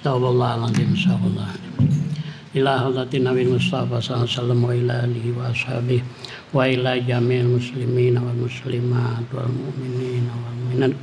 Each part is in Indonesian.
Astagfirullahaladzim. Ila hadratin Nabi Mustafa sallallahu alaihi wasallam wa ila alihi wa ashabihi wa ila jami'il muslimin wal muslimat wal mu'minin wal mu'minat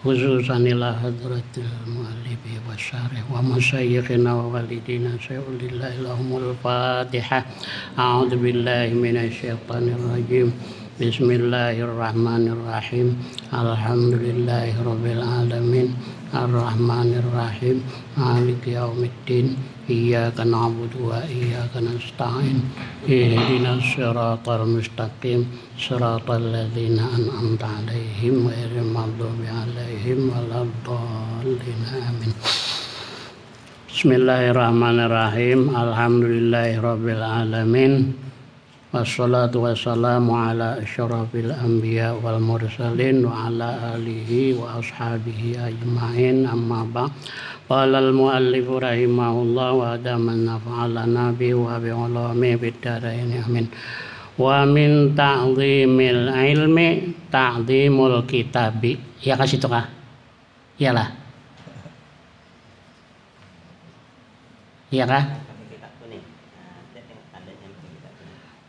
khususan ila hadratil mu'allifi wa syarih wa masyayikhina wa walidina syai'ulillahi lahumul fatihah. A'udzu billahi minasyaitonir rajim. Bismillahirrahmanirrahim. Alhamdulillahirabbil alamin. Ar-Rahmanir-Rahim. Maliki yaumiddin. Iyyaka na'budu wa iyyaka nasta'in. Ihdinas siratal mustaqim. Siratal ladzina an'amta 'alaihim ghairil maghdubi 'alaihim waladdallin. Amin. Bismillahirrahmanirrahim. Alhamdulillahirabbil alamin. Wassalatu wassalamu ala asyrafil anbiya wal mursalin wa ala alihi wa ashabihi ajma'in, amma ba'd. Qala al-muallifu rahimahullah wa adaman nafa'alana bi wa bi ulumi bid darain amin. Wa min ta'zimil ilmi ta'zimul kitabi. Ya kasih itu kah? Iyalah. Iya kah?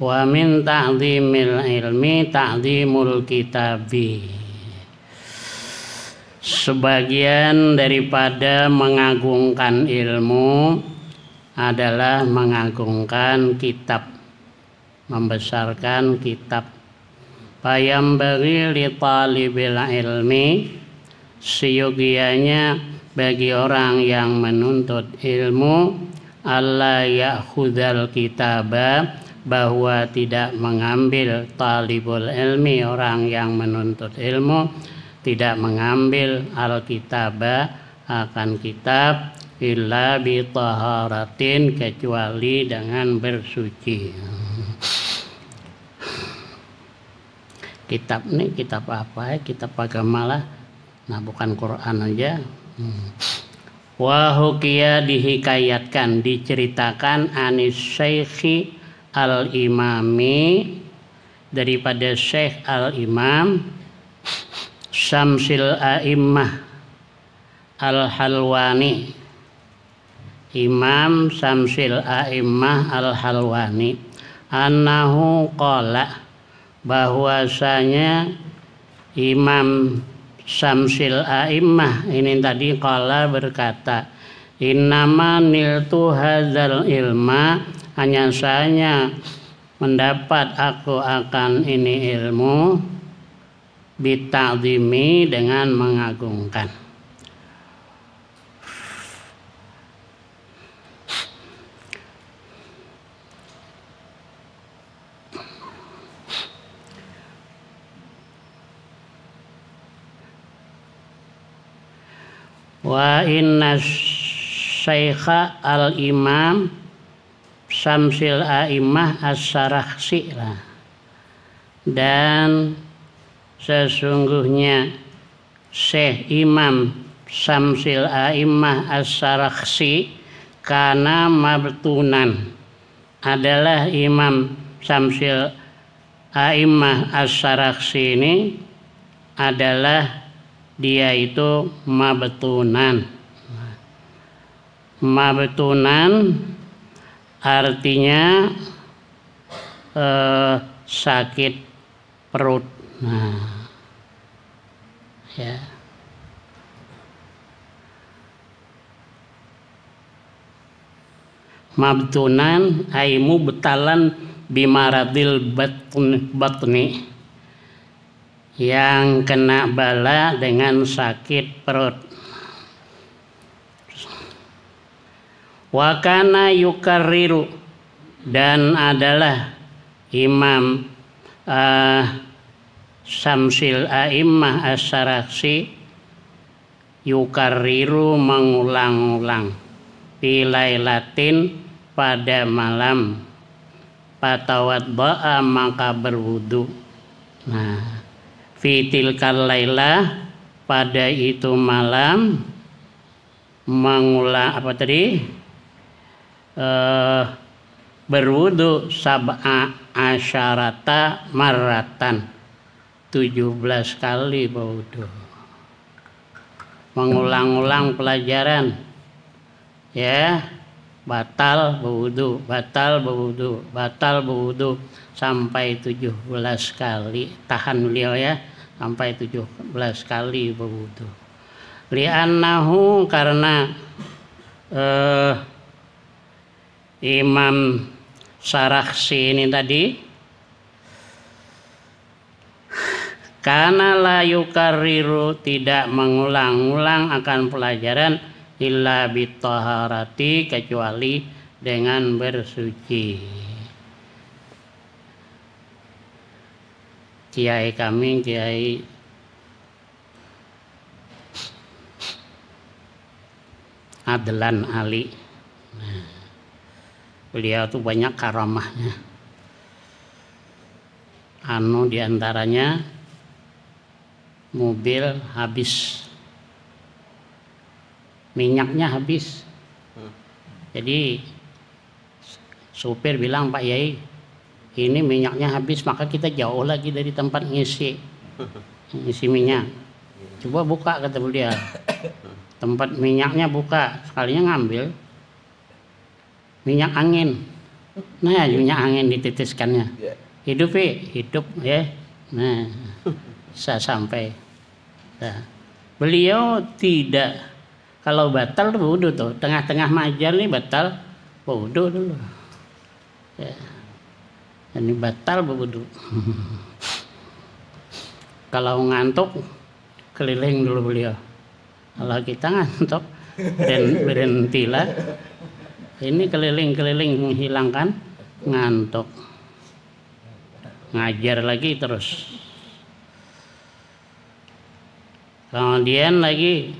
Wa min ta'zimil ilmi ta'zimul kitabi. Sebagian daripada mengagungkan ilmu adalah mengagungkan kitab, membesarkan kitab. Fayambaghi li talibil ilmi, seyogianya bagi orang yang menuntut ilmu, alla ya'khudhal kitaba, bahwa tidak mengambil talibul ilmi, orang yang menuntut ilmu tidak mengambil alkitabah akan kitab, illa bi taharatin, kecuali dengan bersuci. Kitab ini kitab apa ya? Kitab agama lah. Nah, bukan Quran aja. Wa hukiya, dihikayatkan, diceritakan, anis syekhi al-imami, daripada Syekh al-imam Syamsil A'immah al-Halwani, Imam Syamsil A'immah al-Halwani, annahu qala, bahwasanya Imam Syamsil A'immah ini tadi qala berkata, innama niltu hadzal ilma, hanya saya mendapat aku akan ini ilmu, bita'zimi, dengan mengagungkan. Wa inna syaikha al-imam Syamsil A'immah as-Sarakhsi, dan sesungguhnya Syekh Imam Syamsil A'immah as-Sarakhsi kana mabtunan, adalah Imam Syamsil A'immah as-Sarakhsi ini adalah dia itu mabtunan. Mabtunan artinya sakit perut. Nah, ya. Mabtunan ay mubtalan bimaradil batni, yang kena bala dengan sakit perut. Wa kana yukarriru, dan adalah Imam Syamsil A'immah as-Sarakhsi yukarriru, mengulang-ulang, pilailatin, pada malam, patawadda'a, maka berwudu. Nah, fitil kalailah, pada itu malam, mengulang apa tadi? Berwudu sab'a asyarata marratan, 17 kali berwudu. mengulang-ulang pelajaran, ya, batal berwudu, batal berwudu, batal berwudu sampai 17 kali. Tahan beliau ya, sampai 17 kali berwudu. Li'annahu, karena Imam Sarakhsi ini tadi, karena la yukarriru, tidak mengulang-ulang akan pelajaran, illa bitaharati, kecuali dengan bersuci. Kiai kami, Kiai Adlan Ali, nah, beliau tuh banyak karamahnya. Diantaranya mobil habis, minyaknya habis. Jadi supir bilang, Pak Yai, ini minyaknya habis, maka kita jauh lagi dari tempat ngisi minyak. Coba buka, kata beliau. Tempat minyaknya buka, sekalinya ngambil minyak angin. Nah, minyak angin dititiskannya. Hidup ya. Nah, bisa sampai. Nah, beliau tidak, kalau batal wudu tuh, tengah-tengah majar nih batal wudu dulu. Ya. Ini batal wudu. Kalau ngantuk keliling dulu beliau. Kalau kita ngantuk berhentilah. Ini keliling-keliling menghilangkan ngantuk. Ngajar lagi terus. Kemudian lagi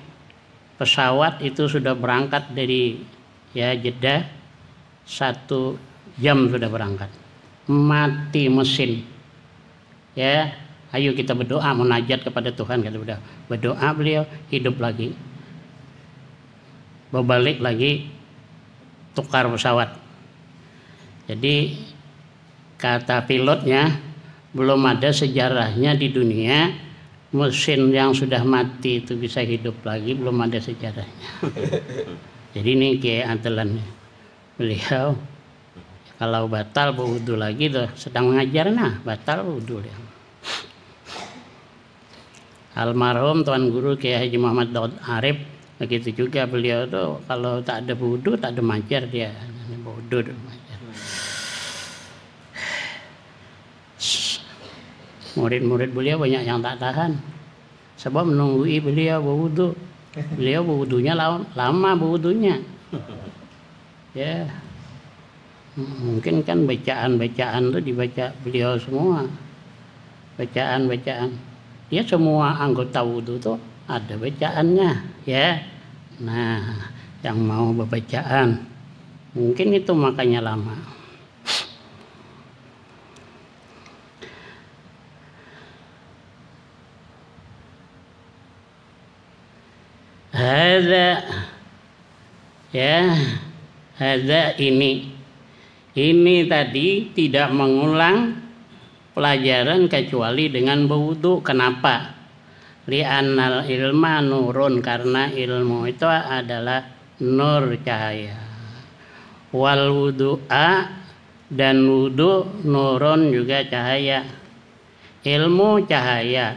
pesawat itu sudah berangkat dari Jeddah, 1 jam sudah berangkat. Mati mesin. Ya, ayo kita berdoa, munajat kepada Tuhan, kata beliau. Berdoa beliau, hidup lagi. Berbalik lagi, tukar pesawat. Jadi kata pilotnya, belum ada sejarahnya di dunia mesin yang sudah mati itu bisa hidup lagi, belum ada sejarahnya. Jadi ini Kiai Adlan, beliau kalau batal berwudu lagi tuh, sedang mengajar, nah batal wudu ya. Almarhum Tuan Guru Kiai Haji Muhammad Daud Arif begitu juga, beliau tuh kalau tak ada wudu, tak ada majar dia, wudu majar. Murid-murid beliau banyak yang tak tahan, sebab menunggui beliau berwudu. Beliau berwudunya lama berwudunya. Ya, mungkin kan bacaan-bacaan itu dibaca beliau semua. Bacaan-bacaan. Ya, semua anggota wudu tuh ada bacaannya, ya. Nah, yang mau berbacaan, mungkin itu makanya lama. Hadza ini tadi tidak mengulang pelajaran kecuali dengan berwudu. Kenapa? Li'annal ilma nurun, karena ilmu itu adalah nur, cahaya. Wal wudu'a, dan wudu nurun juga cahaya. Ilmu cahaya,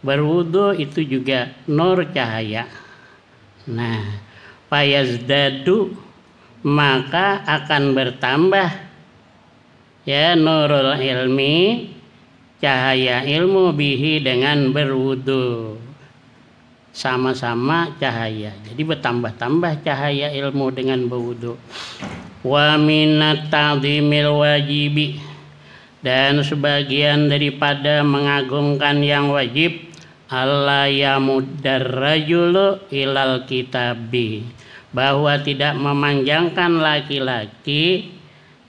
berwudu itu juga nur, cahaya. Nah, fayazdadu, maka akan bertambah ya nurul ilmi, cahaya ilmu, bihi, dengan berwudu. Sama-sama cahaya, jadi bertambah-tambah cahaya ilmu dengan berwudu. Wa minat ta'zimil wajibi, dan sebagian daripada mengagungkan yang wajib, alla yamuddar rajulu ilal kitabi, bahwa tidak memanjangkan laki-laki,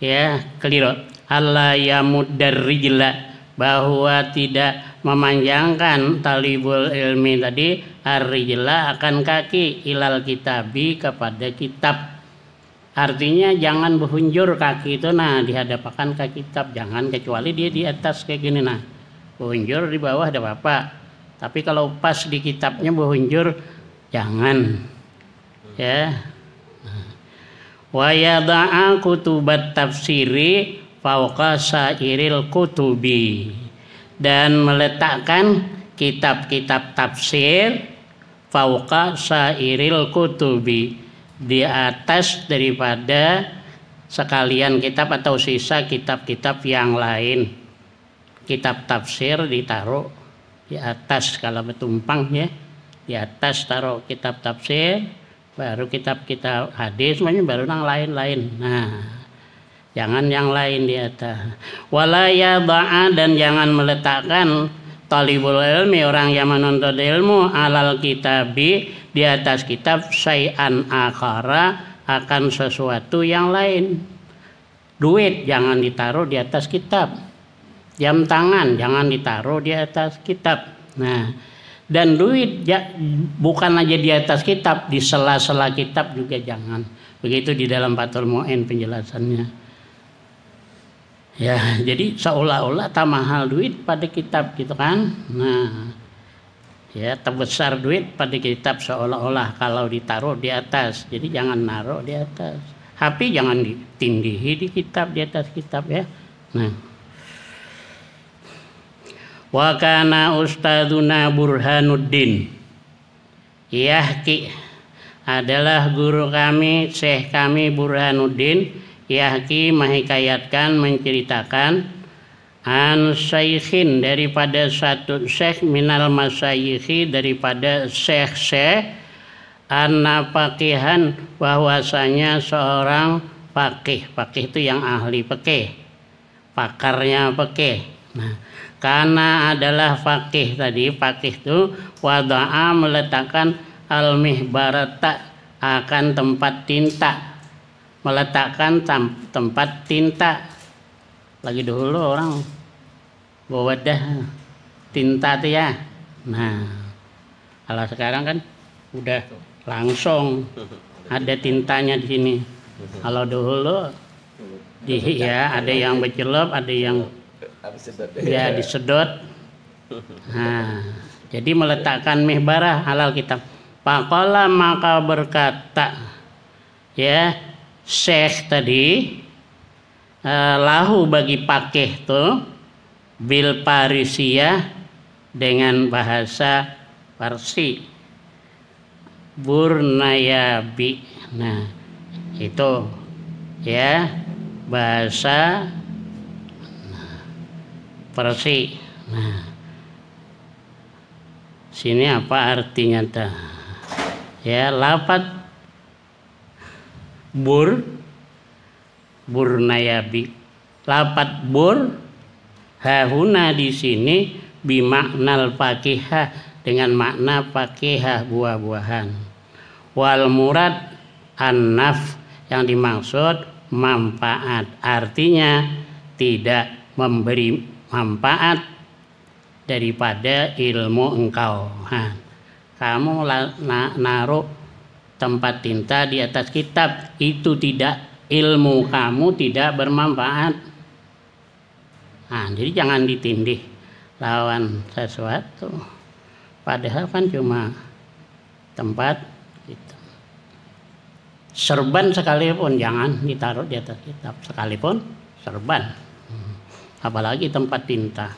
ya keliru, alla yamuddar rijla, bahwa tidak memanjangkan talibul ilmi tadi ar-rijla, akan kaki, ilal kitabi, kepada kitab. Artinya jangan berhunjur kaki itu, nah dihadapkan ke kitab, jangan, kecuali dia di atas kayak gini, nah berhunjur di bawah ada apa-apa. Tapi kalau pas di kitabnya berhunjur jangan ya. Wa yada'a kutubat tafsiri fauqa sairil kutubi, dan meletakkan kitab-kitab tafsir fauqa sairil kutubi, di atas daripada sekalian kitab atau sisa kitab-kitab yang lain. Kitab tafsir ditaruh di atas, kalau bertumpang ya, di atas taruh kitab tafsir, baru kitab-kitab hadis, semuanya baru yang lain-lain. Nah, jangan yang lain di atas. Wala yada'a, dan jangan meletakkan talibul ilmi, orang yang menuntut ilmu, alal kitabi, di atas kitab, syai'an akhara, akan sesuatu yang lain. Duit jangan ditaruh di atas kitab, jam tangan jangan ditaruh di atas kitab. Nah, dan duit bukan aja di atas kitab, di sela-sela kitab juga jangan. Begitu di dalam Fathul Mu'in penjelasannya. Ya, jadi seolah-olah tak mahal duit pada kitab gitu kan. Nah, ya, terbesar duit pada kitab seolah-olah kalau ditaruh di atas. Jadi jangan naruh di atas. HP jangan ditindihi di kitab, di atas kitab ya. Nah, wa kana ustadzuna Burhanuddin Yahki, adalah guru kami, syekh kami Burhanuddin Yahki, menghikayatkan, menceritakan, an syaikhin, daripada satu syekh, minal masyayikhi, daripada syekh-syekh, anna faqihan, bahwasanya seorang faqih. Faqih itu yang ahli fikih, pakarnya fikih. Nah, karena adalah faqih tadi, faqih itu wada'a, meletakkan al-mihbarata, akan tempat tinta, meletakkan tempat tinta. Lagi dulu orang bawa wadah tinta tuh ya. Nah, kalau sekarang kan udah langsung ada tintanya di sini. Kalau dulu ya ada yang bercelup, ada yang ya disedot. Nah, jadi meletakkan mihbarah halal kitab. Faqala, maka berkata ya syekh tadi, lahu bagi pakih tuh, bil Parisiyah, dengan bahasa Parsi, Burnayabi. Nah, itu ya bahasa Parsi. Nah, sini apa artinya tuh? Ya, lafaz Burnayabi, lafaz bur hahuna di sini bimaknal fakihah, dengan makna fakihah, buah-buahan. Wal murad an-naf, yang dimaksud manfaat, artinya tidak memberi manfaat daripada ilmu engkau. Nah, kamu naruh tempat tinta di atas kitab, itu tidak, ilmu kamu tidak bermanfaat. Nah, jadi jangan ditindih lawan sesuatu, padahal kan cuma tempat gitu. Serban sekalipun jangan ditaruh di atas kitab, sekalipun serban, apalagi tempat tinta.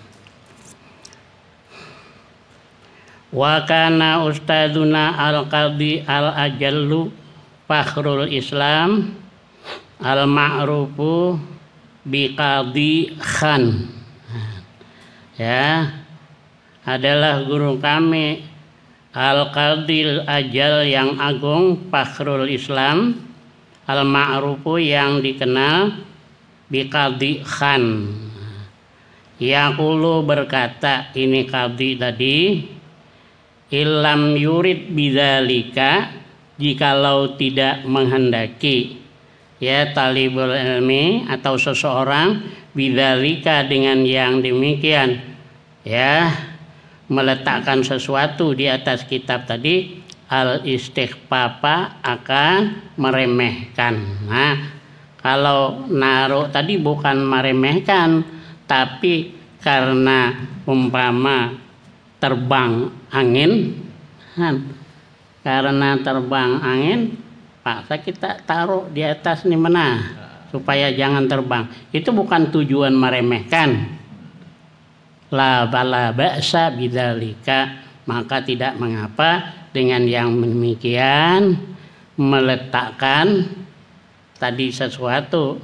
Wa kana ustadzuna al-qadhi al-ajallu fakhrul Islam al-ma'rufu biqadhi khan, ya, adalah guru kami al-qadhil ajal, yang agung, fakhrul Islam, al-ma'rufu, yang dikenal, biqadhi khan. Yaqulu, berkata ini qadhi tadi, ilam yurid bidzalika, jikalau tidak menghendaki ya talibul ilmi atau seseorang bidzalika, dengan yang demikian ya, meletakkan sesuatu di atas kitab tadi, al istighfafa, akan meremehkan. Nah, kalau naruh tadi bukan meremehkan, tapi karena umpama terbang angin, karena terbang angin, paksa kita taruh di atas nih mana supaya jangan terbang. Itu bukan tujuan meremehkan. La ba'sa bidzalika, maka tidak mengapa dengan yang demikian meletakkan tadi sesuatu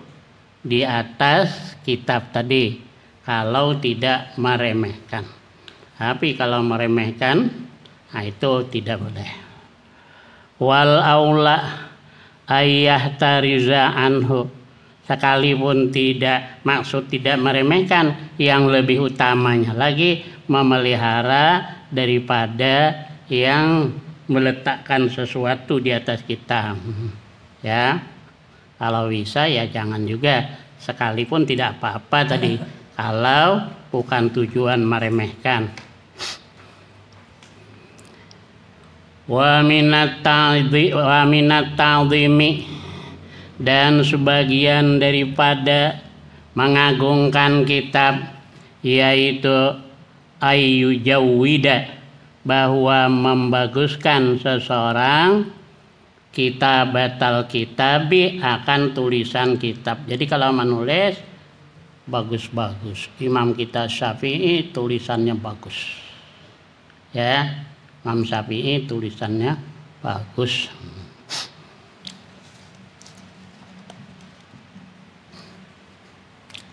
di atas kitab tadi, kalau tidak meremehkan. Tapi kalau meremehkan, nah itu tidak boleh. Wal aula ayyahtariza anhu, sekalipun tidak maksud tidak meremehkan, yang lebih utamanya lagi memelihara daripada yang meletakkan sesuatu di atas kitab. Ya, kalau bisa ya jangan juga, sekalipun tidak apa-apa tadi, kalau bukan tujuan meremehkan. Wa minat ta'zimi, dan sebagian daripada mengagungkan kitab, yaitu ayyujawwida, bahwa membaguskan seseorang kitabatal kitabi, akan tulisan kitab. Jadi kalau menulis bagus-bagus. Imam kita Syafi'i tulisannya bagus. Ya, Imam Syafi'i tulisannya bagus.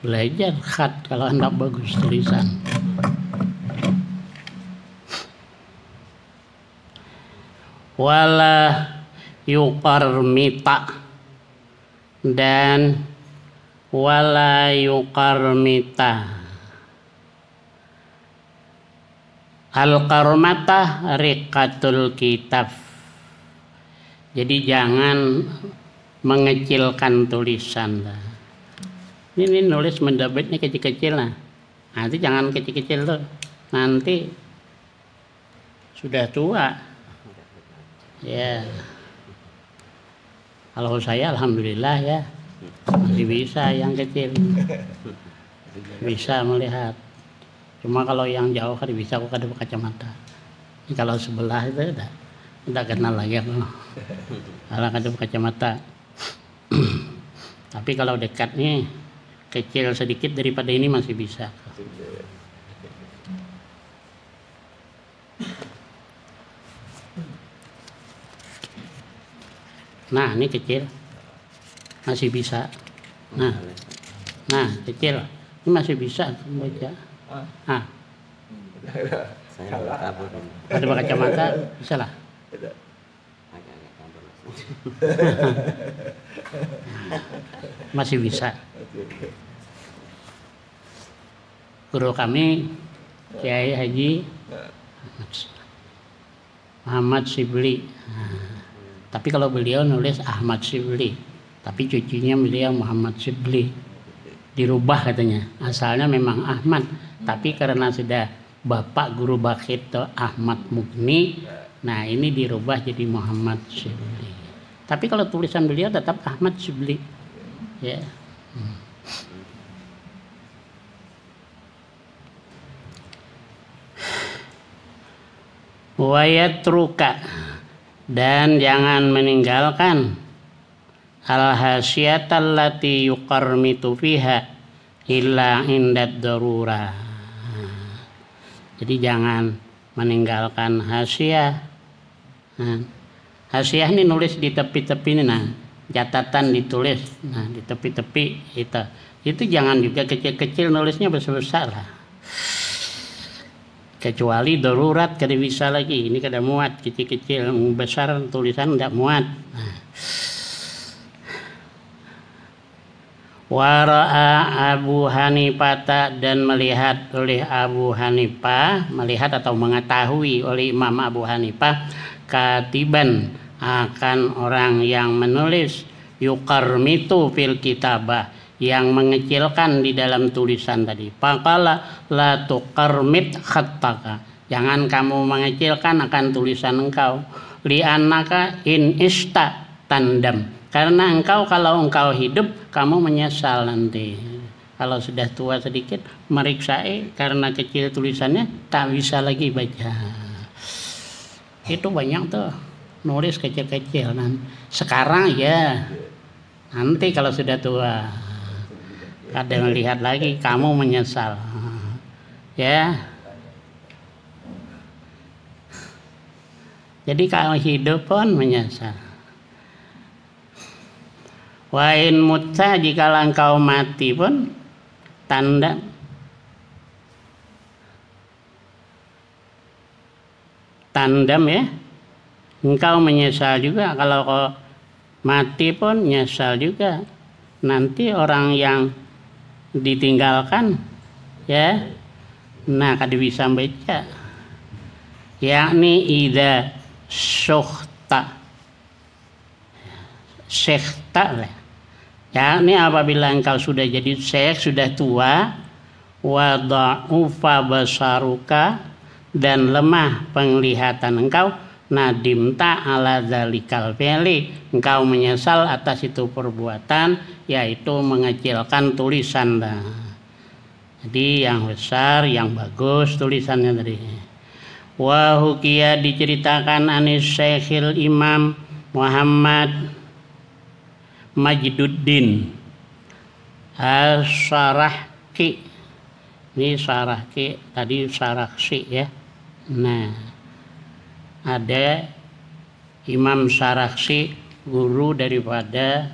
Belajar khat kalau Anda bagus tulisan. Wala yuqarmita, dan wala yuqarmita. Al-qarmatah riqatul kitab. Jadi jangan mengecilkan tulisan. Ini nulis mendebitnya kecil-kecil lah. Nanti jangan kecil-kecil tuh. Nanti sudah tua. Ya. Kalau saya alhamdulillah ya, masih bisa yang kecil. Bisa melihat. Cuma kalau yang jauh kan bisa aku ada kacamata. Ini kalau sebelah itu udah kenal lagi aku. Kalau ada kacamata. Tapi kalau dekat nih kecil sedikit daripada ini masih bisa. Nah ini kecil masih bisa. Nah kecil ini masih bisa baca. Ah, ada kacamata bisa lah. Masih bisa. Guru kami Kiai Haji Muhammad Sibli. Tapi kalau beliau nulis Ahmad Sibli, tapi cucunya beliau Muhammad Sibli. Dirubah katanya. Asalnya memang Ahmad, tapi karena sudah Bapak Guru Bakhito Ahmad Mugni, nah ini dirubah jadi Muhammad Sibli. Tapi kalau tulisan beliau tetap Ahmad Sibli. Ya. Wayatruka, dan jangan meninggalkan al-hasyiatal lati yuqarmitu fiha illa indad darurah. Jadi jangan meninggalkan hasyiah. Hasyiah ini nulis di tepi-tepi ini, nah catatan ditulis, nah di tepi-tepi itu jangan juga kecil-kecil nulisnya besar-besar lah. Kecuali darurat kada bisa lagi, ini kada muat, kecil-kecil, besar tulisan tidak muat. Wara'a Abu Hanifah, dan melihat oleh Abu Hanifah, melihat atau mengetahui oleh Imam Abu Hanifah, katiban, akan orang yang menulis, yuqarmitu fil kitabah, yang mengecilkan di dalam tulisan tadi. Faqala la tuqarmit khattaka, jangan kamu mengecilkan akan tulisan engkau. Li'annaka in ista tandam, karena engkau kalau engkau hidup kamu menyesal nanti. Kalau sudah tua sedikit meriksai karena kecil tulisannya tak bisa lagi baca. Itu banyak tuh. nulis kecil-kecil. Sekarang ya, nanti kalau sudah tua, kadang lihat lagi kamu menyesal, ya. Jadi kalau hidup pun menyesal. Wa in mutta, jika engkau mati pun tanda tandam ya, engkau menyesal juga. Kalau kau mati pun nyesal juga. Nanti orang yang ditinggalkan ya, nah kada bisa baca, yakni ida syukhta lah, yakni apabila engkau sudah jadi syekh, sudah tua, wa dha'ufa basaruka, dan lemah penglihatan engkau, nadimta ala zalikal fi'li, engkau menyesal atas itu perbuatan, yaitu mengecilkan tulisan. Jadi yang besar, yang bagus tulisannya tadi. Wa hukiya, diceritakan anis Syekhil Imam Muhammad Majduddin As-Sarahki. Ini Sarahki, tadi Sarakhsi ya. Nah, ada Imam Sarakhsi, guru daripada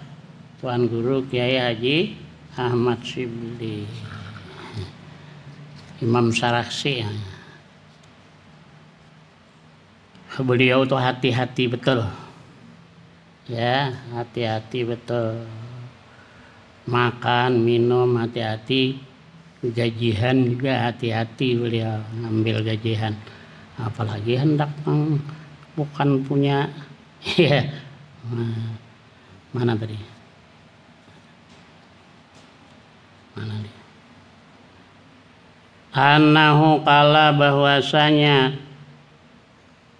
Tuan Guru Kiai Haji Ahmad Shibli. Imam Sarakhsi, beliau tuh hati-hati betul, ya, hati-hati betul, makan minum hati-hati, gajihan juga hati-hati beliau ngambil gajihan, apalagi hendak bukan punya ya. Mana tadi, mana dia, annahu qala, bahwasanya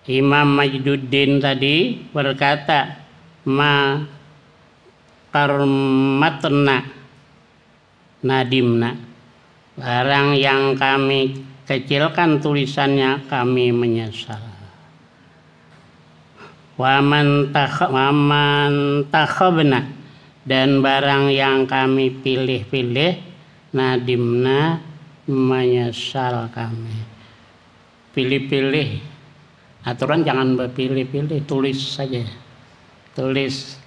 Imam Majduddin tadi berkata, ma karmatna nadimna, barang yang kami kecilkan tulisannya kami menyesal. Waman takhabna, dan barang yang kami pilih-pilih, nadimna, menyesal kami. Pilih-pilih, aturan jangan berpilih-pilih, tulis saja, tulis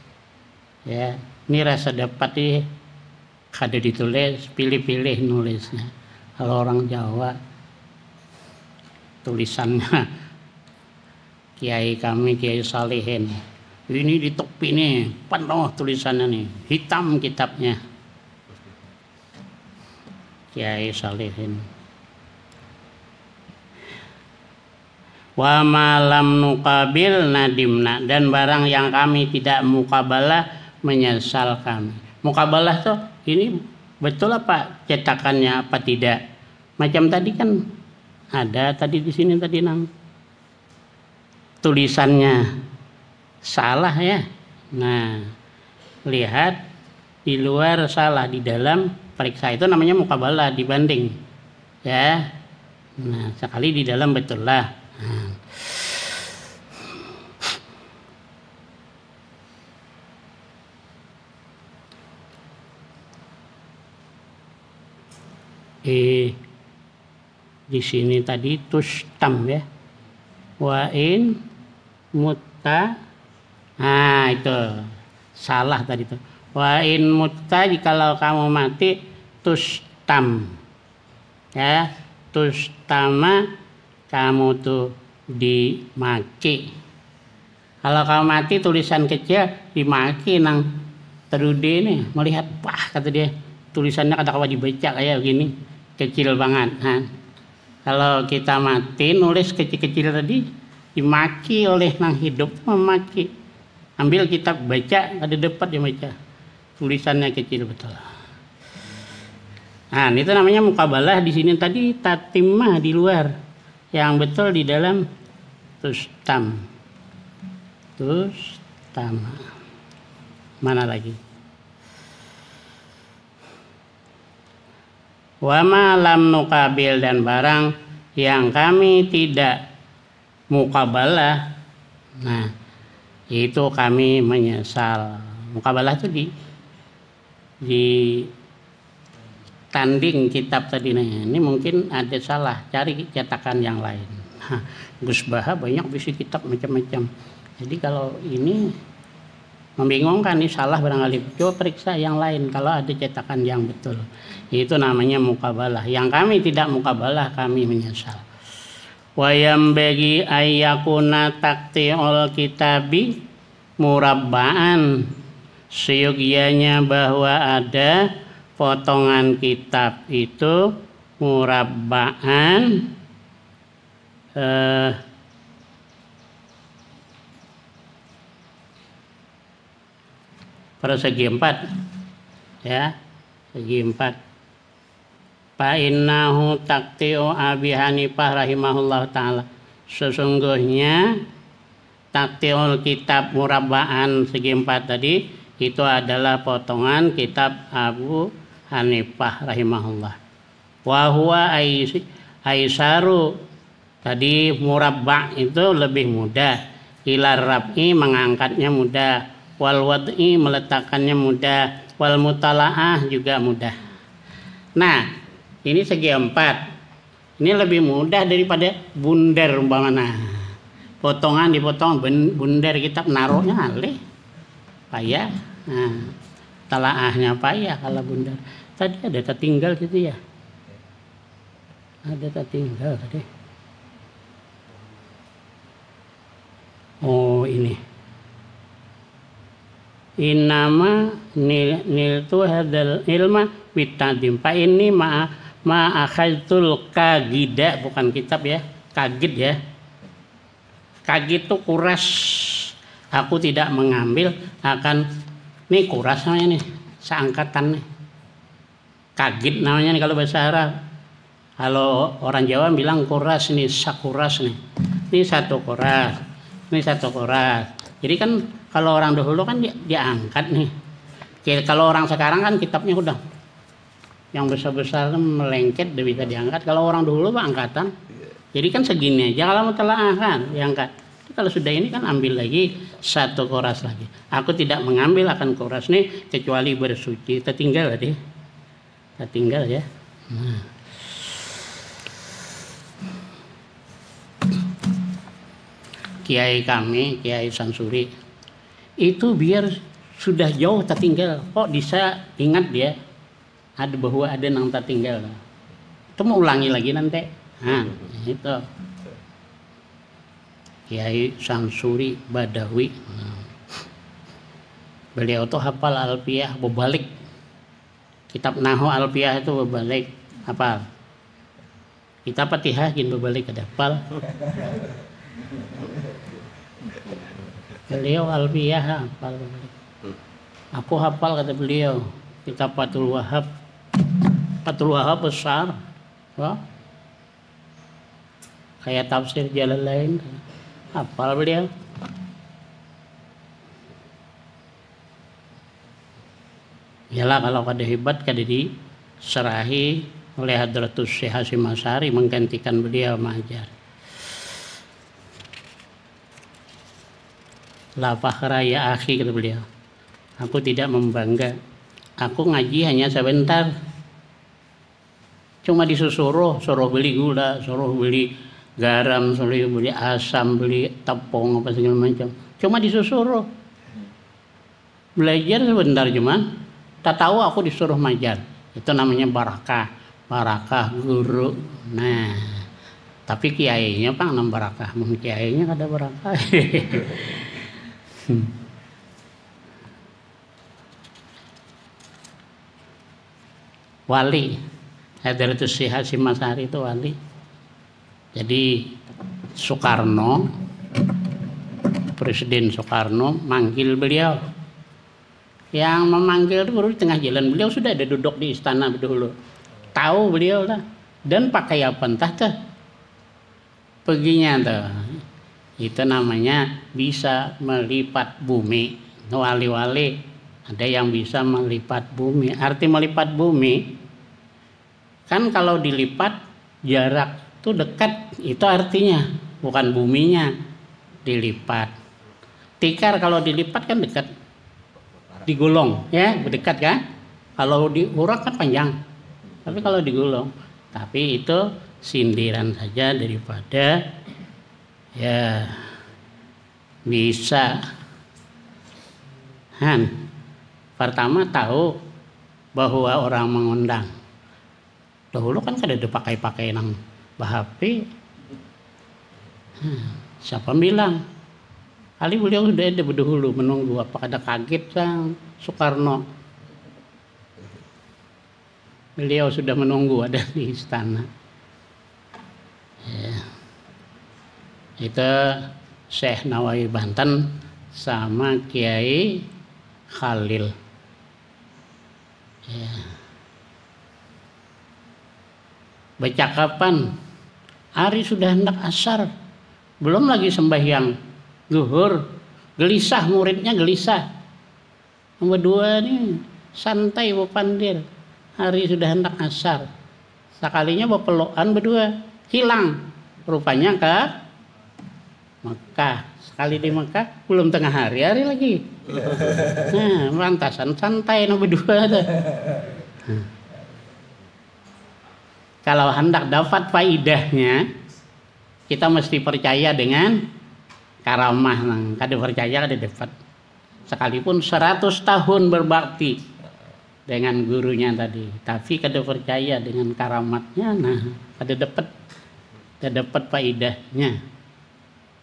ya. Ini rasa dapat nih, kada ditulis, pilih-pilih nulisnya. Kalau orang Jawa tulisannya, kiai kami Kiai Salihin, ini di topi nih penuh tulisannya nih, hitam kitabnya Kiai Salihin. Wa malam nukabil nadimna, dan barang yang kami tidak mukabalah menyesal kami. Mukabalah tuh ini betul apa cetakannya apa tidak? Macam tadi kan ada tadi di sini tadi nang tulisannya salah ya. Nah, lihat di luar salah, di dalam periksa, itu namanya mukabalah, dibanding ya. Nah, sekali di dalam betul lah. Nah. Di sini tadi tustam ya, wa in mutta, nah itu salah tadi tuh. Wa in mutta, jikalau kamu mati, tustam ya, tustama, kamu tuh dimaki. Kalau kamu mati tulisan kecil dimaki, nang terude nih melihat, wah kata dia tulisannya kada dibaca kayak begini, kecil banget. Nah, kalau kita mati nulis kecil-kecil tadi dimaki oleh nang hidup, memaki. Ambil kitab baca, ada dapat dia baca, tulisannya kecil betul. Nah, itu namanya mukabalah. Di sini tadi tatimah di luar, yang betul di dalam tustam. Tustama. Mana lagi? Wa ma lam nukabil, dan barang yang kami tidak mukabalah. Nah, itu kami menyesal. Mukabalah itu di tanding kitab tadi nih. Ini mungkin ada salah, cari cetakan yang lain. Gus Baha banyak bisi kitab macam-macam. Jadi kalau ini membingungkan, ini salah barangkali, coba periksa yang lain kalau ada cetakan yang betul. Itu namanya mukabalah. Yang kami tidak mukabalah, kami menyesal. Wayam bagi ayyakuna takti'ul kitabi murabba'an, seyogianya bahwa ada potongan kitab itu murabba'an persegi 4 ya, segi 4. Fa innahu takti'u Abi Hanifah rahimahullah ta'ala, sesungguhnya takti'ul kitab murabba'an segi 4 tadi itu adalah potongan kitab Abu Hanifah rahimahullah. Wa huwa aisaru, tadi murabba' itu lebih mudah, ilar rab'i mengangkatnya mudah, wal wad'i meletakkannya mudah, wal mutala'ah juga mudah. Nah, ini segi 4. Ini lebih mudah daripada bundar umpamanya. Potongan dipotong bundar kitab naruhnya alih. Payah. Nah, talaahnya payah kalau bundar. Tadi ada tertinggal gitu ya. Ada tertinggal tadi. Oh, ini. Innama niltu hadal ilma bitadim. Pak ini ma'akhadtul kagida, bukan kitab ya, kagid ya. Kagid itu kuras. Aku tidak mengambil akan, nih kuras namanya nih, seangkatan nih. Kagid namanya nih kalau bahasa Arab. Kalau orang Jawa bilang kuras nih, sakuras nih. Ini satu kuras, ini satu kuras. Jadi kan kalau orang dahulu kan diangkat nih. Kalau orang sekarang kan kitabnya udah yang besar-besar melengket, udah bisa diangkat. Kalau orang dulu Pak angkatan. Jadi kan segini aja kalau mau telah kan diangkat. Kalau sudah ini kan ambil lagi satu koras lagi. Aku tidak mengambil akan koras nih kecuali bersuci. Tertinggal tadi. Tertinggal ya. Nah. Kiai kami, Kiai Sansuri, itu biar sudah jauh tertinggal, kok bisa ingat dia ada bahwa ada nang tertinggal. Itu mau ulangi lagi nanti. Nah, itu Kiai Sansuri Badawi. Beliau tuh hafal Alfiyah berbalik. Kitab Nahwu Alfiyah itu berbalik hafal. Kitab Fatihah jin berbalik ada hafal. Beliau Alfiyah hafal. Aku hafal kata beliau. Kitab Fathul Wahhab. Fathul Wahhab besar. Wah. Kayak tafsir Jalalain. Hafal beliau. Yalah kalau kada hebat kada diserahi oleh Hadratus Syekh Hasyim Asy'ari menggantikan beliau mengajar. La fakhra ya akhi kata beliau. Aku tidak membangga. Aku ngaji hanya sebentar. Cuma disuruh beli gula, suruh beli garam, suruh beli asam, beli tepung apa segala macam. Cuma disuruh. Belajar sebentar cuman. Tak tahu aku disuruh majar. Itu namanya barakah. Barakah guru. Nah, tapi kiainya Pak nam barakah. Mungkin kiainya kada barakah. Wali Hadratus Syekh Hasyim Asy'ari itu wali. Jadi Soekarno, Presiden Soekarno manggil beliau. Yang memanggil itu baru di tengah jalan. Beliau sudah ada duduk di istana dulu. Tahu beliau lah. Dan pakai apa entah tuh. Perginya tuh. Itu namanya bisa melipat bumi. Wali-wali ada yang bisa melipat bumi. Arti melipat bumi kan kalau dilipat jarak tuh dekat. Itu artinya bukan buminya dilipat. Tikar kalau dilipat kan dekat, digulung ya dekat kan. Kalau diurak kan panjang, tapi kalau digulung, tapi itu sindiran saja daripada ya bisa. Pertama tahu bahwa orang mengundang. Dahulu kan kada dipakai nang bahp. Siapa bilang? Kali beliau sudah ada berdahulu menunggu, apa ada kaget sang Soekarno. Beliau sudah menunggu ada di istana. Ya. Itu Syekh Nawawi Banten sama Kiai Khalil. Ya. Baca kapan? Hari sudah hendak asar. Belum lagi sembahyang zuhur. Gelisah muridnya gelisah. Nomor 2 nih santai bepandir. Hari sudah hendak asar. Sekalinya bepelukan berdua. Hilang. Rupanya ke Mekah. Sekali di Mekah belum tengah hari lagi. Nah, lantasan santai nomor 2 ada. Kalau hendak dapat faidahnya, kita mesti percaya dengan karamah. Kada percaya kada dapat. Sekalipun 100 tahun berbakti dengan gurunya tadi, tapi kada percaya dengan karamatnya, nah kada dapat faidahnya.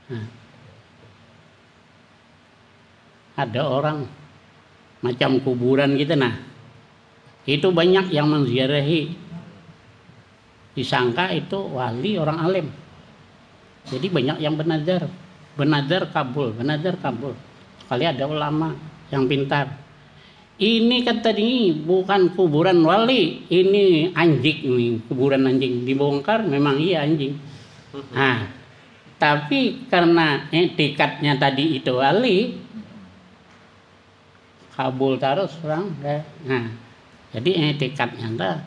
Nah, ada orang macam kuburan gitu, nah itu banyak yang menziarahi. Disangka itu wali orang alim. Jadi banyak yang benazar kabul. Sekali ada ulama yang pintar. Ini kata ini bukan kuburan wali, ini anjing nih, kuburan anjing. Dibongkar memang iya anjing. Nah, tapi karena etikatnya tadi itu wali, kabul terus orang. Nah, jadi etikatnya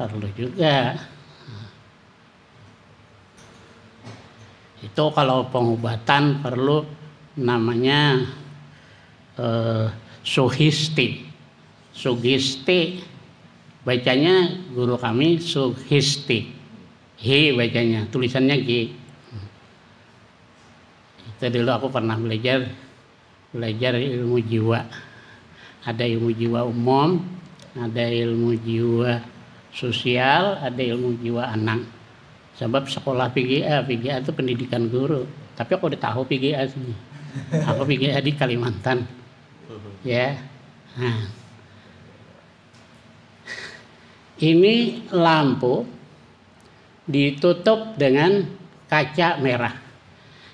perlu juga. Itu kalau pengobatan perlu namanya sugesti. Sugesti bacanya guru kami sugesti. He bacanya, tulisannya G. Itu dulu aku pernah belajar ilmu jiwa. Ada ilmu jiwa umum, ada ilmu jiwa sosial, ada ilmu jiwa anak. Sebab sekolah PGA itu pendidikan guru. Tapi aku udah tahu PGA sini. Aku PGA di Kalimantan. Ya. Nah. Ini lampu ditutup dengan kaca merah.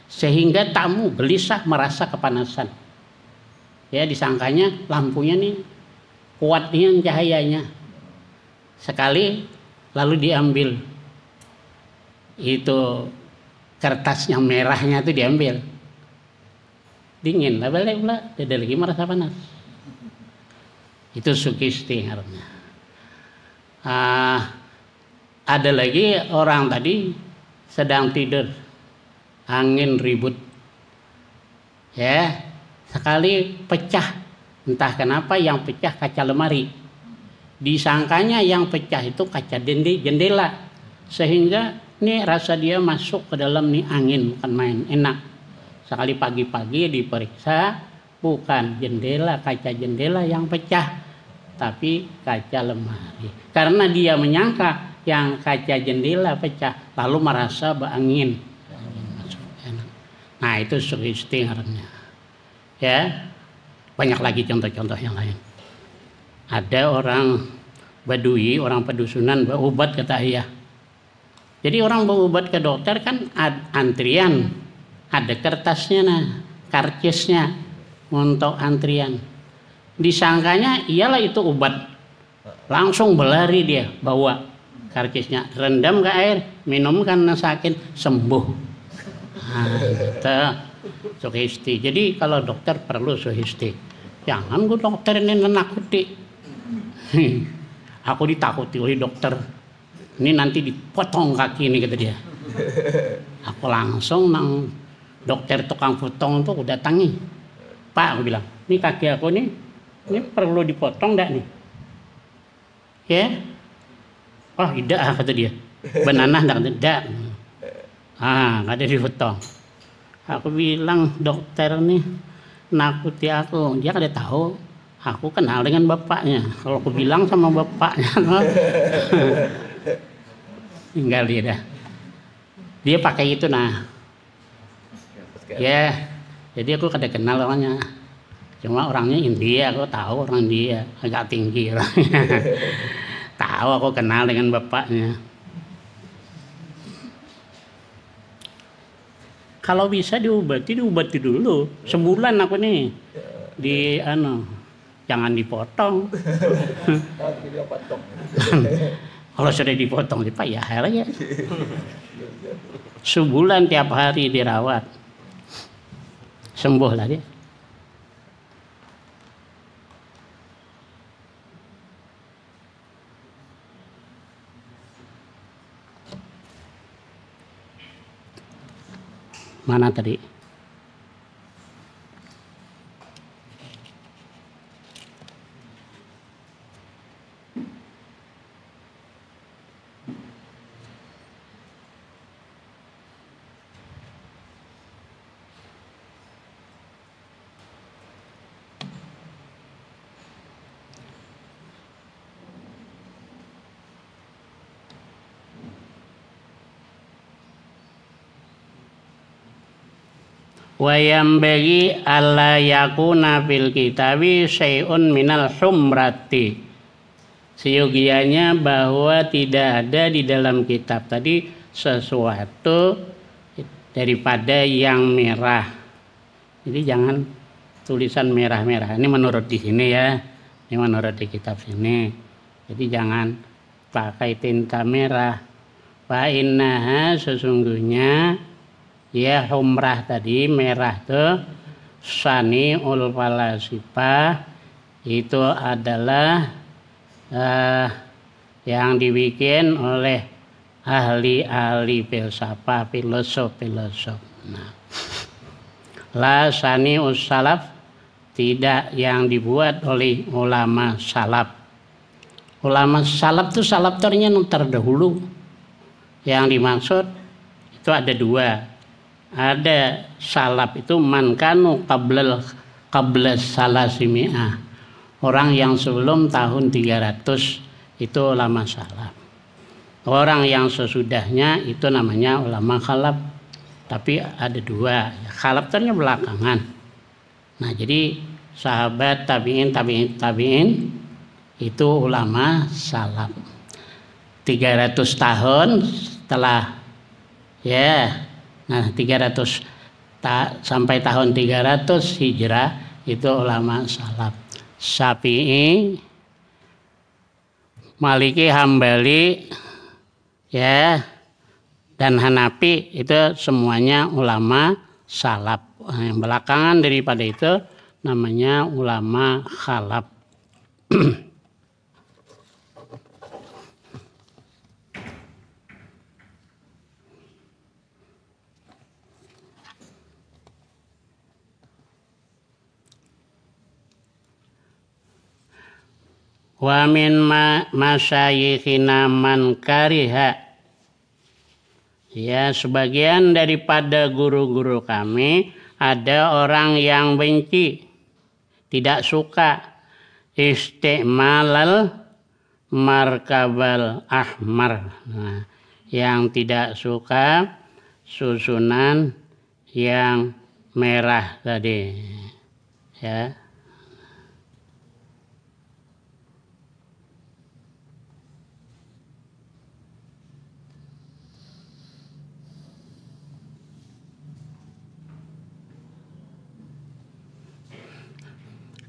Sehingga tamu gelisah merasa kepanasan. Ya, disangkanya lampunya nih kuat nih cahayanya. Sekali lalu diambil. Itu kertasnya merahnya itu diambil, dingin lah balik pula, tidak lagi merasa panas. Itu sugesti artinya. Ada lagi orang tadi sedang tidur, angin ribut, ya sekali pecah, entah kenapa yang pecah kaca lemari. Disangkanya yang pecah itu kaca jendela, sehingga ini rasa dia masuk ke dalam nih angin, bukan main, enak. Sekali pagi-pagi diperiksa, bukan kaca jendela yang pecah, tapi kaca lemari. Karena dia menyangka yang kaca jendela pecah, lalu merasa angin masuk, enak. Nah itu sugesti artinya. Ya, banyak lagi contoh-contoh yang lain. Ada orang Badui, orang pedusunan berobat kata ayah. Jadi orang berobat ke dokter kan antrian, ada kertasnya karcisnya untuk antrian. Disangkanya iyalah itu obat, langsung berlari dia bawa karcisnya, rendam ke air, minum karena sakit sembuh. Nah, itu sugesti. Jadi kalau dokter perlu sugesti. Jangan gue dokter ini menakuti. Aku ditakuti oleh dokter. Ini nanti dipotong kaki ini kata dia. Aku langsung nang dokter tukang potong tuh datangi. Pak, aku bilang, ini kaki aku nih, ini perlu dipotong enggak nih? Ya? Oh, tidak, kata dia. Banana enggak. Enggak ada dipotong. Aku bilang, dokter nih nakuti aku. Dia kada tahu, aku kenal dengan bapaknya. Kalau aku bilang sama bapaknya, tinggal dia dah. Dia pakai itu nah. Ya, jadi aku kada kenal orangnya. Cuma orangnya India, aku tahu orang India, agak tinggi orangnya. Tahu aku kenal dengan bapaknya. Kalau bisa diobati dulu. Sebulan aku nih jangan dipotong. Kalau sudah dipotong ya aja. Sebulan tiap hari dirawat. Sembuh lah dia. Mana tadi? Wayam bagi alla yakuna fil kitabi syai'un minal humrati. Seyogianya bahwa tidak ada di dalam kitab tadi sesuatu daripada yang merah. Jadi jangan tulisan merah-merah. Ini menurut di sini ya. Ini menurut di kitab sini. Jadi jangan pakai tinta merah. Fa innaha sesungguhnya ya humrah tadi merah tuh sani ul falasifah itu adalah yang dibikin oleh ahli-ahli filsafah, filosof. Nah, la sani ussalaf tidak yang dibuat oleh ulama salaf. Ulama salaf itu salaf terdahulu. Yang dimaksud itu ada dua. Ada salaf itu man kanu qabla salasimi'ah. Orang yang sebelum tahun 300 itu ulama salaf. Orang yang sesudahnya itu namanya ulama khalaf. Tapi ada dua. Khalaf ternyata belakangan. Nah, jadi sahabat tabi'in itu ulama salaf. 300 tahun setelah Nah, 300 sampai tahun 300 Hijrah itu ulama salaf. Syafi'i, Maliki, Hambali dan Hanafi itu semuanya ulama salaf. Yang belakangan daripada itu namanya ulama khalaf. Wa min masyayikhina man kariha. Ya, sebagian daripada guru-guru kami ada orang yang benci, tidak suka isti'malal markabal ahmar. Nah, yang tidak suka susunan yang merah tadi. Ya.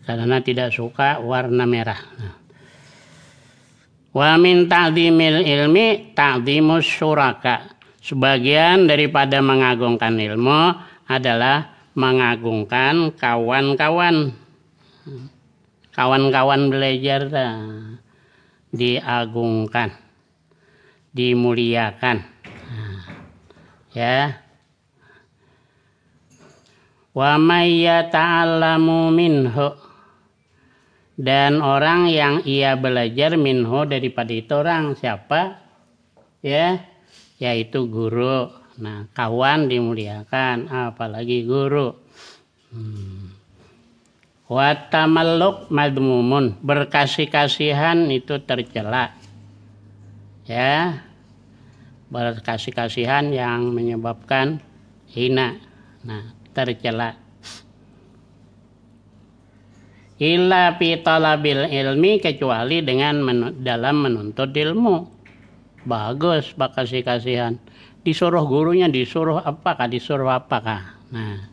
Karena tidak suka warna merah. Wa min ta'dhimil ilmi ta'dhimus syuraka. Sebagian daripada mengagungkan ilmu adalah mengagungkan kawan-kawan. Kawan-kawan belajar diagungkan, dimuliakan. Ya. Wa may yata'allamu minhu, dan orang yang ia belajar minhu daripada itu orang siapa? Ya, yaitu guru. Nah, kawan dimuliakan, apalagi guru. Wa tamalluk madmumun, berkasih-kasihan itu tercela. Ya, berkasih-kasihan yang menyebabkan hina. Nah, tercela. Illa fi talabil ilmi, kecuali dengan dalam menuntut ilmu. Bagus kasih-kasihan. Disuruh gurunya, disuruh apakah, disuruh apakah. Nah,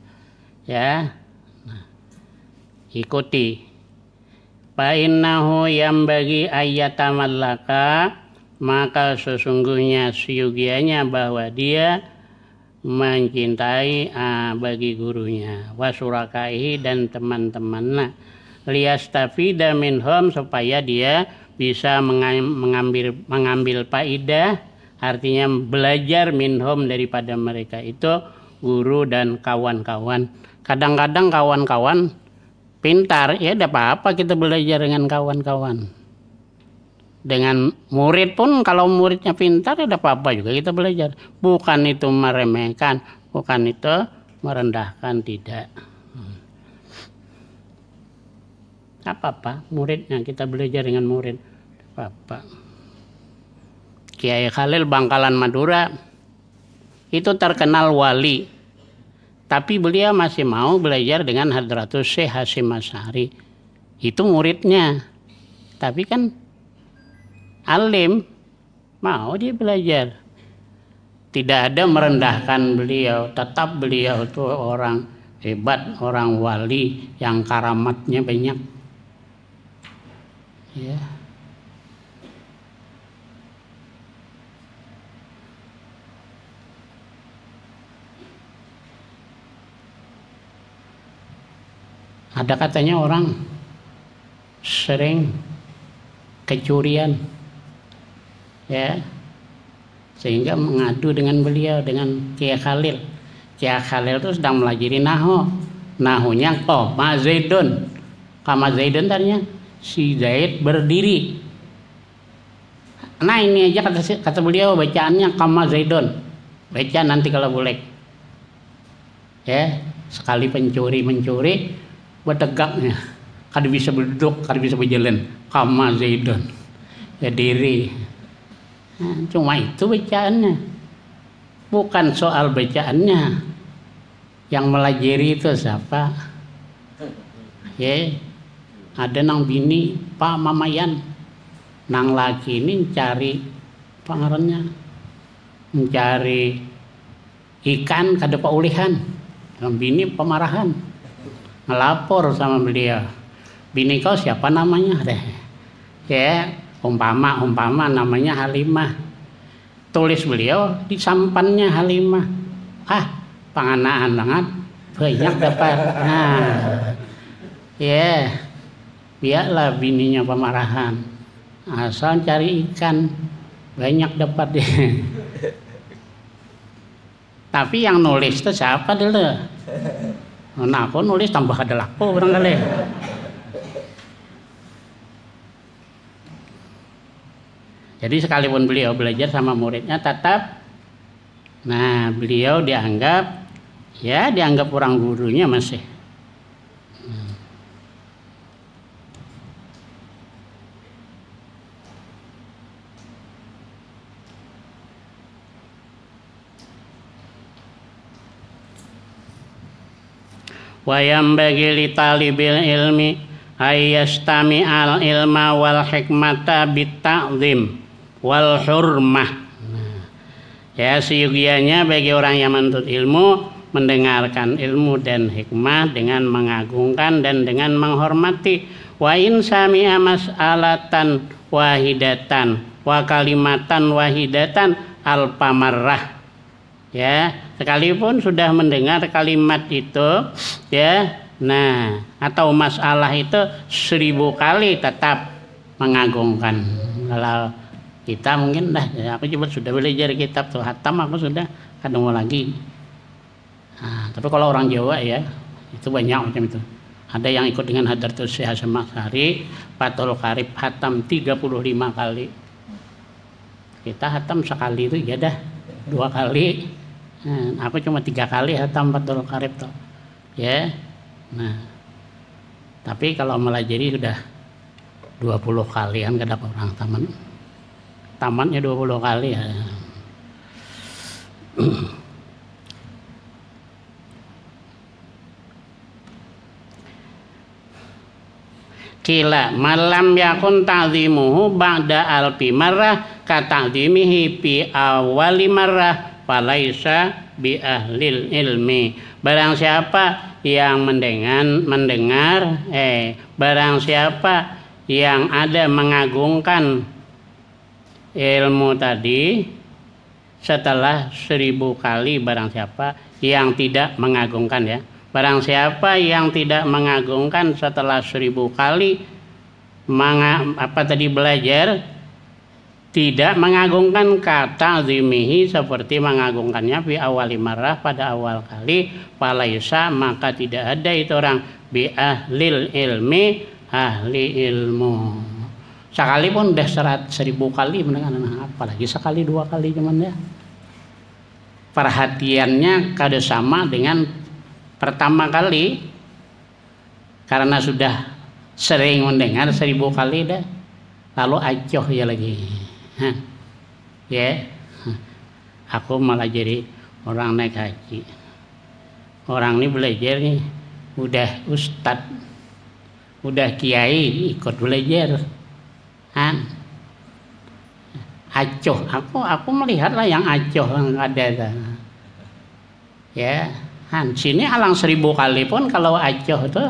ya. Nah, ikuti. Fa innahu yambagi ayyatamallaka, maka sesungguhnya seyugianya bahwa dia mencintai bagi gurunya, wasurakai dan teman-temannya, liyastafida minhum, supaya dia bisa mengambil faidah, artinya belajar minhum daripada mereka itu, guru dan kawan-kawan. Kadang-kadang kawan-kawan pintar, ya tidak apa-apa kita belajar dengan kawan-kawan. Dengan murid pun, kalau muridnya pintar, tidak apa-apa juga kita belajar. Bukan itu meremehkan, bukan itu merendahkan, tidak. Apa-apa muridnya, kita belajar dengan murid, apa-apa. Kiai Khalil Bangkalan Madura itu terkenal wali, tapi beliau masih mau belajar dengan Hadratus Syekh Hasyim Asy'ari. Itu muridnya, tapi kan alim, mau dia belajar. Tidak ada merendahkan beliau, tetap beliau itu orang hebat, orang wali yang karamatnya banyak. Ya. Ada katanya orang sering kecurian, ya, sehingga mengadu dengan beliau, dengan Kiai Khalil. Kiai Khalil itu sedang melajari nahu, nahunya qama Zaidun. Qama Zaidun tadinya si Zaid berdiri. Nah ini aja kata beliau bacaannya qama Zaidun. Baca nanti kalau boleh. Ya, sekali mencuri bertegaknya. Kada bisa berduduk, kada bisa berjalan. Qama Zaidun. Berdiri. Nah, cuma itu bacaannya. Bukan soal bacaannya. Yang melajari itu siapa? Ya. Ada nang bini Pak Mamayan, nang laki ini cari pangarannya, mencari ikan kada paulihan, nang bini pemarahan, ngelapor sama beliau, bini kau siapa namanya deh, ya umpama namanya Halimah, tulis beliau di sampannya Halimah, panganaan banget, banyak dapat, nah, ya. Biarlah bininya pemarahan, asal cari ikan banyak dapat deh. Tapi yang nulis itu siapa dulu? Nah aku nulis tambah ada laku barangkali. Jadi sekalipun beliau belajar sama muridnya tetap, nah beliau dianggap orang gurunya masih. Wa yambagi li talibil ilmi ayyastami al ilma wal hikmata bitta'zim wal hurmah. Ya, seyugianya bagi orang yang menuntut ilmu mendengarkan ilmu dan hikmah dengan mengagungkan dan dengan menghormati. Wa in sami'a mas'alatan wahidatan wa kalimatan wahidatan alpamarrah. Ya, sekalipun sudah mendengar kalimat itu, ya, nah, atau masalah itu 1000 kali tetap mengagungkan. Kalau kita mungkin ya, aku coba sudah belajar kitab tuh hatam, aku sudah ketemu lagi. Nah, tapi kalau orang Jawa ya Itu banyak macam itu. Ada yang ikut dengan Hadratus Syekh Hasyim Asy'ari, Fathul Qarib hatam 35 kali. Kita hatam sekali itu ya dah, 2 kali. Nah, aku cuma 3 kali hatam Fathul Qarib tuh. Ya. Nah. Tapi kalau melajari sudah 20 kali kan kada orang tamatnya 20 kali ya. Kila malam yakun ta'zimuhu ba'da alfi marrah ka ta'zimihi fi awali marrah falaisa bi ahlil ilmi. Barang siapa yang mendengar barang siapa yang ada mengagungkan ilmu tadi setelah 1000 kali, barang siapa yang tidak mengagungkan ya. Barang siapa yang tidak mengagungkan setelah 1000 kali belajar, tidak mengagungkan kata zimihi seperti mengagungkannya fi awali marrah pada awal kali, falaisa maka tidak ada itu orang bi ahlil ilmi ahli ilmu. Sekali pun udah 1000 kali mendengar, apalagi sekali 2 kali cuman ya. Perhatiannya kada sama dengan pertama kali, karena sudah sering mendengar 1000 kali dah, lalu acuh ya lagi. Ya, aku malah jadi orang naik haji. Orang ini belajar nih, udah ustad, udah kiai ikut belajar. Acuh, aku melihatlah yang acuh yang ada. Ya. Sini alang 1000 kali pun kalau acuh itu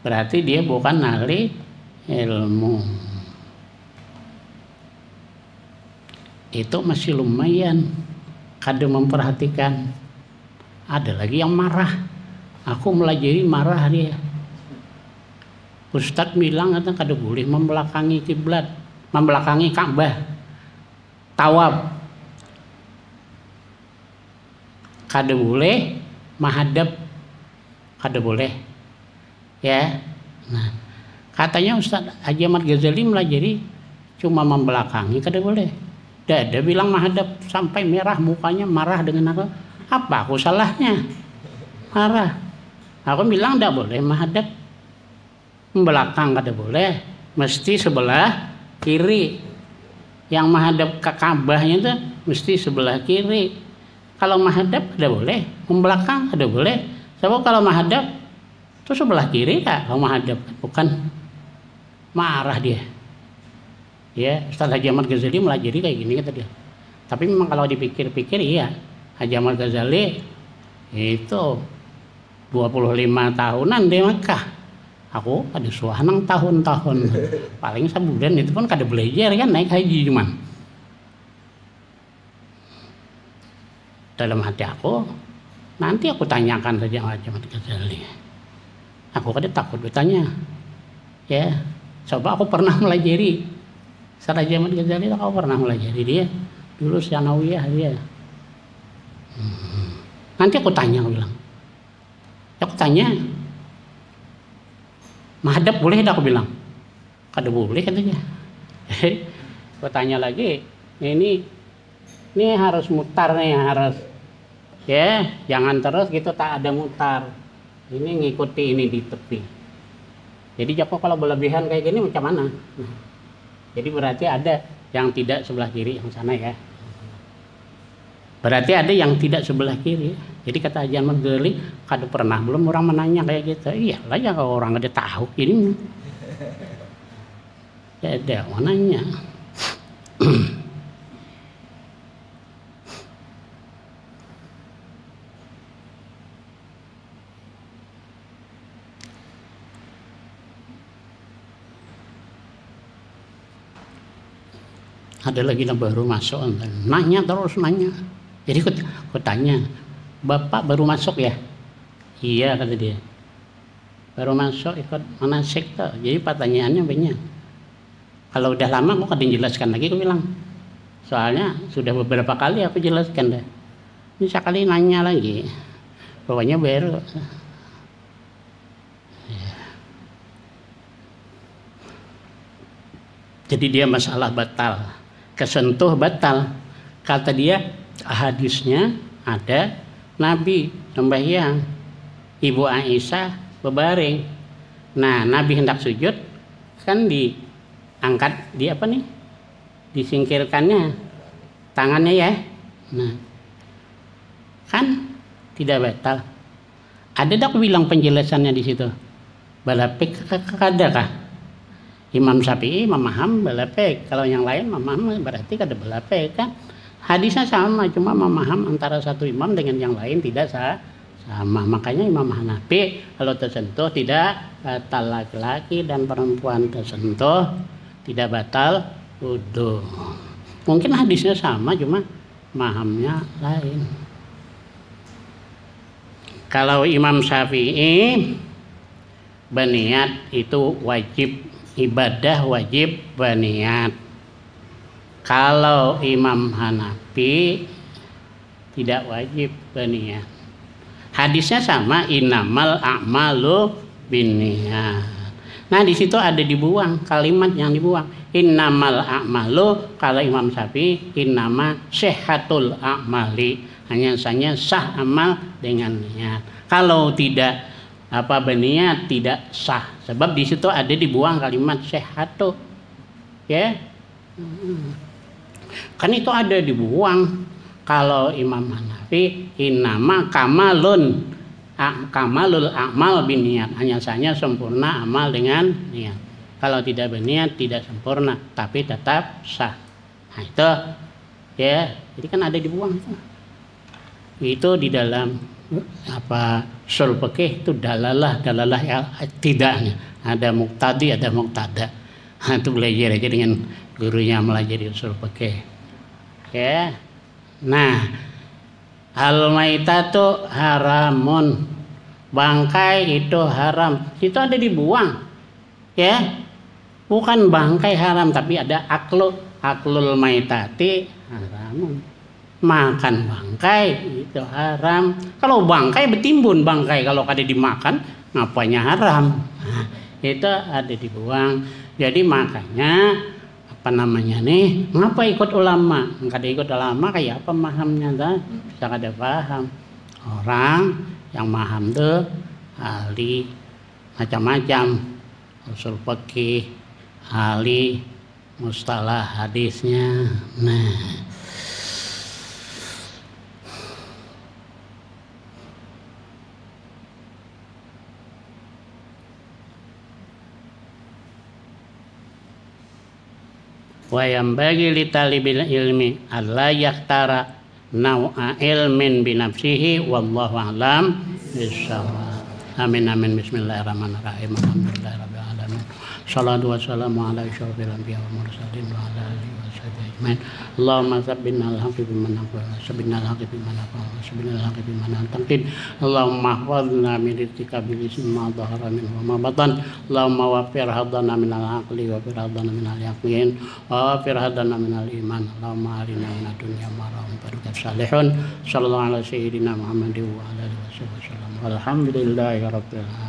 berarti dia bukan ahli ilmu. Itu masih lumayan kada memperhatikan. Ada lagi yang marah. Aku melajari marah dia. Ustadz bilang kada boleh membelakangi kiblat, membelakangi Ka'bah, tawaf. Kada boleh mahadab, kada boleh ya. Nah, katanya Ustaz Haji Ahmad Ghazali melajari cuma membelakangi, kada boleh. Ada bilang mahadab sampai merah mukanya, marah dengan aku. Apa aku salahnya marah? Aku bilang tidak boleh mahadab, membelakang kada boleh, mesti sebelah kiri. Yang menghadap ke Ka'bahnya itu mesti sebelah kiri. Kalau menghadap ada boleh, membelakang ada boleh. Sebab kalau menghadap itu sebelah kiri tak? Kalau menghadap bukan, marah dia. Ya, Ustaz Haji Ahmad Ghazali melajari kayak gini kata dia. Tapi memang kalau dipikir-pikir iya, Haji Ahmad Ghazali itu 25 tahunan di Mekah. Aku ada suanang tahun-tahun. Paling sebulan itu pun kada belajar kan, naik haji cuman. Dalam hati aku, nanti aku tanyakan saja Haji Ahmad Ghazali. Aku kada takut bertanya. Ya, coba aku pernah melajari Ustaz Haji Ahmad Ghazali, aku pernah melajari dia. Dulu Sanawiyah dia. Nanti aku tanya, aku bilang. Aku tanya, mahadab boleh tak? Aku bilang. Kada boleh katanya. Aku tanya lagi, ini harus mutar nih, harus ya, jangan terus gitu tak ada mutar. Ini ngikuti ini di tepi. Jadi Joko kalau berlebihan kayak gini macam mana? Nah, jadi berarti ada yang tidak sebelah kiri yang sana ya. Berarti ada yang tidak sebelah kiri. Jadi kata Haji Ahmad Ghazali, kada pernah belum orang menanya kayak gitu. Iyalah ya kalau orang ada tahu ini. Ya ada mananya. Ada lagi yang baru masuk, nanya terus nanya. Jadi aku tanya, Bapak baru masuk ya? Iya kata dia. Baru masuk ikut manasik tuh. Jadi pertanyaannya banyak. Kalau udah lama aku kadang jelaskan lagi, aku bilang. Soalnya sudah beberapa kali aku jelaskan deh. Ini sekali nanya lagi. Pokoknya baru. Jadi dia masalah batal, kesentuh batal. Kata dia hadisnya ada Nabi sembahyang, Ibu Aisyah berbaring. Nah, Nabi hendak sujud, kan diangkat, disingkirkannya tangannya ya. Nah, kan tidak batal. Ada tak bilang penjelasannya di situ? Balapik adakah? Imam Syafi'i memaham balapik. Kalau yang lain memaham berarti kada balapik kan? Hadisnya sama, cuma memaham antara satu imam dengan yang lain tidak sama. Makanya Imam Hanafi kalau tersentuh tidak batal, laki-laki dan perempuan tersentuh tidak batal wudu. Mungkin hadisnya sama, cuma mahamnya lain. Kalau Imam Syafi'i berniat itu wajib, ibadah wajib berniat. Kalau Imam Hanafi tidak wajib berniat. Hadisnya sama, innamal a'malu binniyat. Nah, di situ ada dibuang kalimat yang dibuang. Innamal a'malu, kalau Imam Syafi'i innama sihhatul a'mali. Hanya saja sah amal dengan niat. Kalau tidak berniat tidak sah. Sebab di situ ada dibuang kalimat sihhatu. Ya. Kan itu ada dibuang. Kalau Imam Hanafi innama kamalul a'mal biniat, hanya saja sempurna amal dengan niat. Kalau tidak berniat tidak sempurna tapi tetap sah. Nah, itu ya, jadi kan ada dibuang itu di dalam ushul fikih itu dalalah ya, tidaknya ada muqtadi ada muqtada. Nah, itu belajar aja dengan gurunya melajari ushul fikih. Ya. Nah, al-maitatu haramun, bangkai itu haram. Itu ada dibuang. Ya. Bukan bangkai haram tapi ada aklul maitati haramun. Makan bangkai itu haram. Kalau bangkai bertimbun bangkai, kalau kada dimakan ngapanya haram. Nah, itu ada dibuang. Jadi makanya ngapa ikut ulama? Kada ikut ulama kayak apa mahamnya dah? Bisa kada paham. Orang yang maham tuh ahli macam-macam, usul fikih, ahli mustalah hadisnya. Nah, wa yambagi li talibil ilmi alla yaktara nau'a ilmin binafsihi wallahu a'lam bissawab. Amin amin. Bismillahirrahmanirrahim. Alhamdulillahirabbil alamin. Shalatu wassalamu ala asyrofil anbiya wal mursalin wa ala alihi washabihi ajmain. Allahumma sabbinal haqqi biman naqul, sabbinal haqqi biman naqul, sabbinal haqqi biman taqid. Allahumma ihfazna min rizqika bil ismi ma dhahara minhu wa ma batan. Allahumma waffir hadana minal aqli wa fir hadana minal yaqin wa fir hadana minal iman. Allahumma arina minad dunya ma rahum barakat salihun. Sallallahu ala sayyidina Muhammadin wa ala alihi wasallam. Alhamdulillahirabbil alamin.